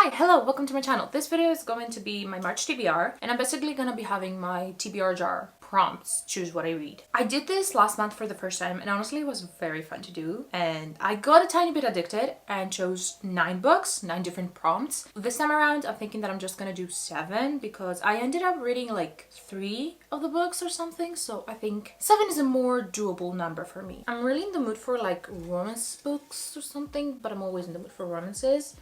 Hi, hello, welcome to my channel. This video is going to be my March TBR, and I'm basically gonna be having my TBR jar prompts, choose what I read. I did this last month for the first time, and honestly it was very fun to do, and I got a tiny bit addicted and chose 9 books, 9 different prompts. This time around I'm thinking that I'm just gonna do 7 because I ended up reading like 3 of the books or something, so I think 7 is a more doable number for me. I'm really in the mood for like romance books or something, but I'm always in the mood for romances.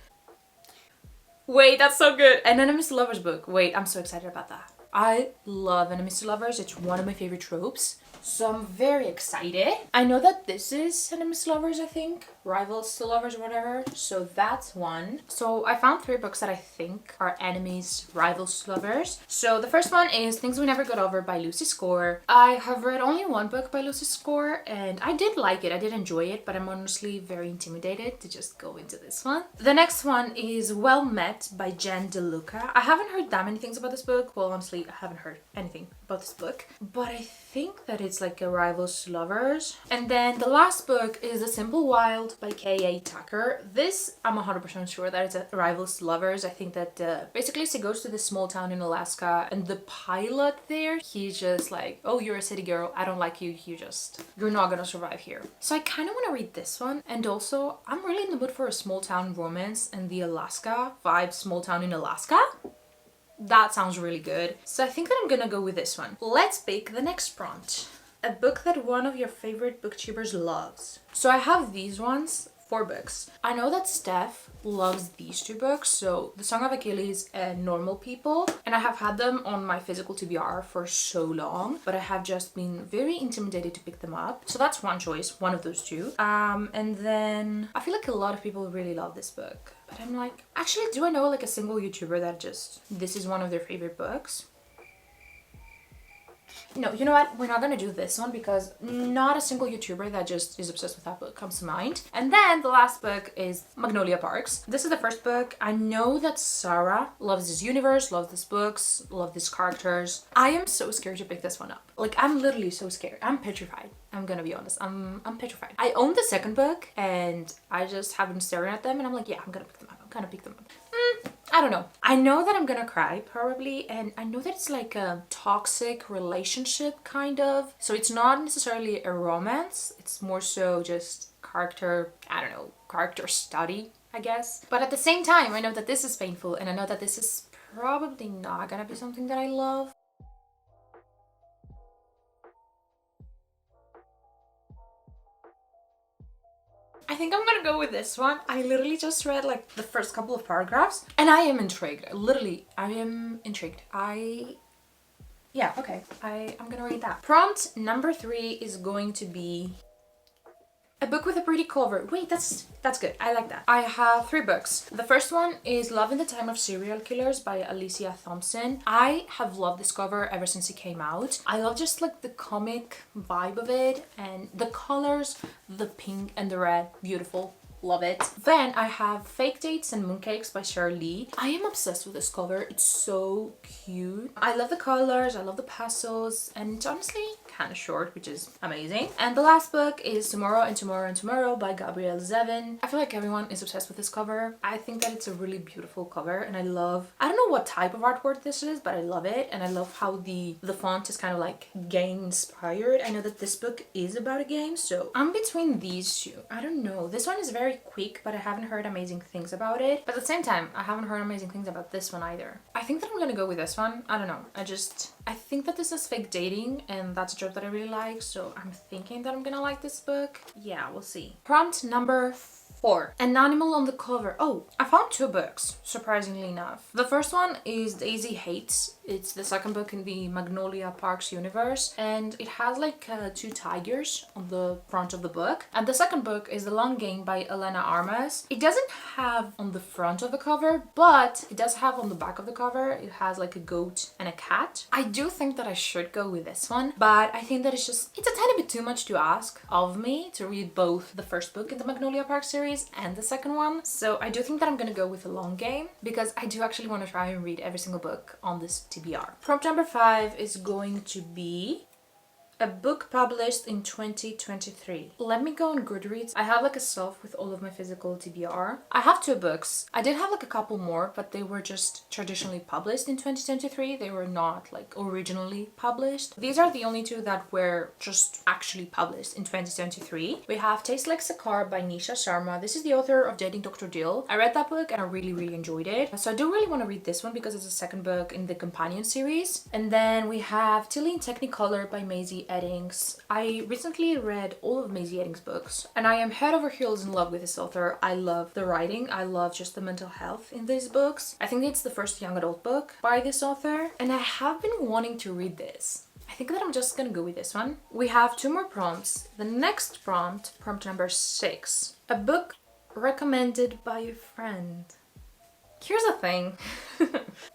Wait, that's so good! An enemies to lovers book. Wait, I'm so excited about that. I love enemies to lovers. It's one of my favorite tropes. So I'm very excited. I know that this is enemies to lovers, I think. Rivals to lovers or whatever. So that's one. So I found 3 books that I think are enemies, rivals to lovers. So the first one is Things We Never Got Over by Lucy Score. I have read only 1 book by Lucy Score and I did like it. I did enjoy it, but I'm honestly very intimidated to just go into this one. The next one is Well Met by Jen DeLuca. I haven't heard that many things about this book. Well, honestly, I haven't heard anything about this book, but I think that it's like a rivals to lovers. And then the last book is A Simple Wild by K.A. Tucker. This I'm 100% sure that it's a rivals to lovers. I think that basically she goes to this small town in Alaska, and the pilot there, he's just like, oh, you're a city girl, I don't like you, you're not gonna survive here. So I kind of want to read this one, and also I'm really in the mood for a small town romance and the Alaska vibe, small town in Alaska. That sounds really good. So I think that I'm gonna go with this one. Let's pick the next prompt. A book that one of your favorite booktubers loves. So I have these ones, 4 books. I know that Steph loves these 2 books, so The Song of Achilles and Normal People, and I have had them on my physical TBR for so long, but I have just been very intimidated to pick them up. So that's one choice, one of those 2. And then I feel like a lot of people really love this book, but I'm like, actually, do I know like a single YouTuber that just, this is one of their favorite books? No, you know what? We're not gonna do this one because not a single YouTuber that just is obsessed with that book comes to mind. And then the last book is Magnolia Parks. This is the first book. I know that Sarah loves this universe, loves these books, loves these characters. I am so scared to pick this one up. Like, I'm literally so scared. I'm petrified. I'm gonna be honest. I'm petrified. I own the second book and I just have been staring at them and I'm like, yeah, I'm gonna pick them up. I'm gonna pick them up. I don't know. I know that I'm gonna cry probably, and I know that it's like a toxic relationship kind of. So it's not necessarily a romance. It's more so just character, I don't know, character study, I guess. But at the same time, I know that this is painful and I know that this is probably not gonna be something that I love. I think I'm gonna go with this one. I literally just read like the first couple of paragraphs and I am intrigued. Literally, I am intrigued. Yeah, okay. I'm gonna read that. Prompt number 3 is going to be a book with a pretty cover. Wait, that's good. I like that. I have 3 books. The first one is Love in the Time of Serial Killers by Alicia Thompson. I have loved this cover ever since it came out. I love just like the comic vibe of it and the colors, the pink and the red, beautiful. Love it. Then I have Fake Dates and Mooncakes by Cheryl Lee. I am obsessed with this cover. It's so cute. I love the colors, I love the pastels, and it's honestly kind of short, which is amazing. And the last book is Tomorrow and Tomorrow and Tomorrow by Gabrielle Zevin. I feel like everyone is obsessed with this cover. I think that it's a really beautiful cover and I don't know what type of artwork this is, but I love it. And I love how the font is kind of like game inspired. I know that this book is about a game, so I'm between these 2. I don't know. This one is very quick, but I haven't heard amazing things about it. But at the same time, I haven't heard amazing things about this one either. I think that I'm gonna go with this one. I don't know. I think that this is fake dating and that's a trope that I really like, so I'm thinking that I'm gonna like this book. Yeah, we'll see. Prompt number 4. An Animal on the Cover. Oh, I found 2 books, surprisingly enough. The first one is Daisy Hates. It's the second book in the Magnolia Parks universe, and it has like 2 tigers on the front of the book. And the second book is The Long Game by Elena Armas. It doesn't have on the front of the cover, but it does have on the back of the cover. It has like a goat and a cat. I do think that I should go with this one, but I think that it's a tiny bit too much to ask of me to read both the first book in the Magnolia Park series and the second one. So I do think that I'm gonna go with The Long Game because I do actually want to try and read every single book on this TBR. Prompt number 5 is going to be A book published in 2023. Let me go on Goodreads. I have like a shelf with all of my physical TBR. I have 2 books. I did have like a couple more, but they were just traditionally published in 2023. They were not like originally published. These are the only 2 that were just actually published in 2023. We have Taste Like Sakar by Nisha Sharma. This is the author of Dating Dr. Dill. I read that book and I really enjoyed it. So I do really want to read this one because it's the second book in the companion series. And then we have Tilly in Technicolor by Maisie Eddings. I recently read all of Maisie Eddings' books and I am head over heels in love with this author. I love the writing. I love just the mental health in these books. I think it's the first young adult book by this author and I have been wanting to read this. I think that I'm just gonna go with this one. We have 2 more prompts. The next prompt, prompt number 6, a book recommended by a friend. Here's the thing.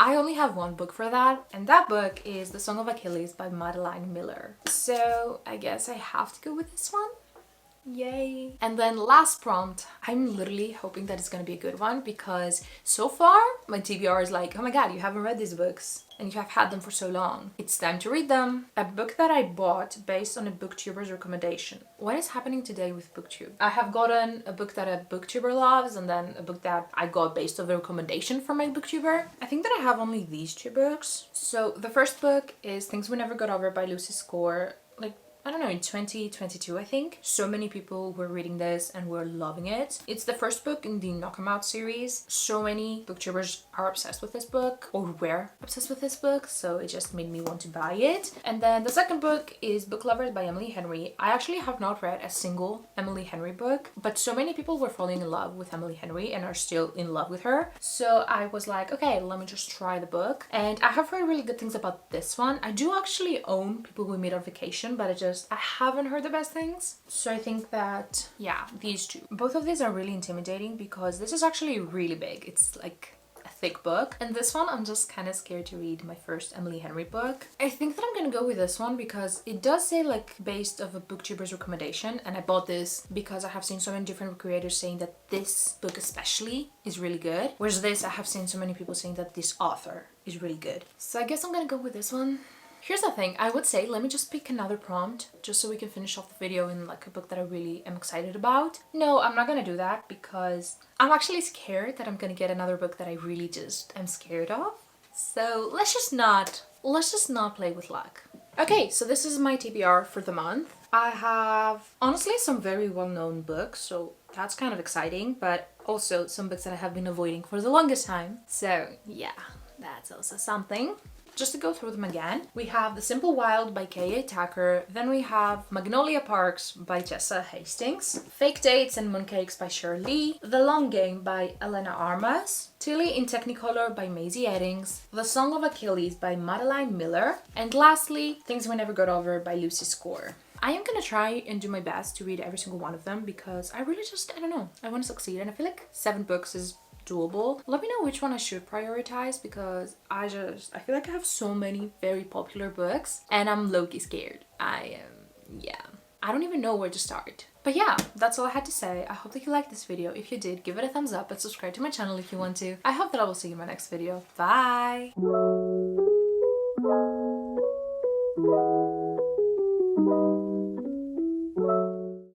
I only have 1 book for that, and that book is The Song of Achilles by Madeline Miller. So I guess I have to go with this one. Yay. And then last prompt, I'm literally hoping that it's gonna be a good one because so far my TBR is like, oh my god, you haven't read these books and you have had them for so long. It's time to read them. A book that I bought based on a booktuber's recommendation. What is happening today with booktube? I have gotten a book that a booktuber loves and then a book that I got based on the recommendation from my booktuber. I think that I have only these 2 books. So the first book is Things We Never Got Over by Lucy Score. Like, I don't know, in 2022, I think. So many people were reading this and were loving it. It's the first book in the Knock 'em Out series. So many booktubers are obsessed with this book or were obsessed with this book, so it just made me want to buy it. And then the second book is Book Lovers by Emily Henry. I actually have not read a single Emily Henry book, but so many people were falling in love with Emily Henry and are still in love with her. So I was like, okay, let me just try the book. And I have heard really good things about this one. I do actually own People We Meet on Vacation, but I haven't heard the best things. So I think that, yeah, these 2. Both of these are really intimidating because this is actually really big. It's like a thick book. And this one, I'm just kind of scared to read my first Emily Henry book. I think that I'm gonna go with this one because it does say like based of a booktuber's recommendation. And I bought this because I have seen so many different creators saying that this book especially is really good. Whereas this, I have seen so many people saying that this author is really good. So I guess I'm gonna go with this one. Here's the thing, I would say let me just pick another prompt just so we can finish off the video in like a book that I really am excited about. No, I'm not gonna do that because I'm actually scared that I'm gonna get another book that I really just am scared of. So let's just not play with luck. Okay, so this is my TBR for the month. I have honestly some very well-known books, so that's kind of exciting, but also some books that I have been avoiding for the longest time. So yeah, that's also something. Just to go through them again, we have The Simple Wild by K.A. Tucker, then we have Magnolia Parks by Tessa Hastings, Fake Dates and Mooncakes by Shirley Lee, The Long Game by Elena Armas, Tilly in Technicolor by Maisie Eddings, The Song of Achilles by Madeline Miller, and lastly, Things We Never Got Over by Lucy Score. I am gonna try and do my best to read every single one of them because I really I don't know, I want to succeed and I feel like 7 books is doable. Let me know which one I should prioritize because I feel like I have so many very popular books and I'm low-key scared. I don't even know where to start. But yeah, that's all I had to say. I hope that you liked this video. If you did, give it a thumbs up and subscribe to my channel if you want to. I hope that I will see you in my next video. Bye!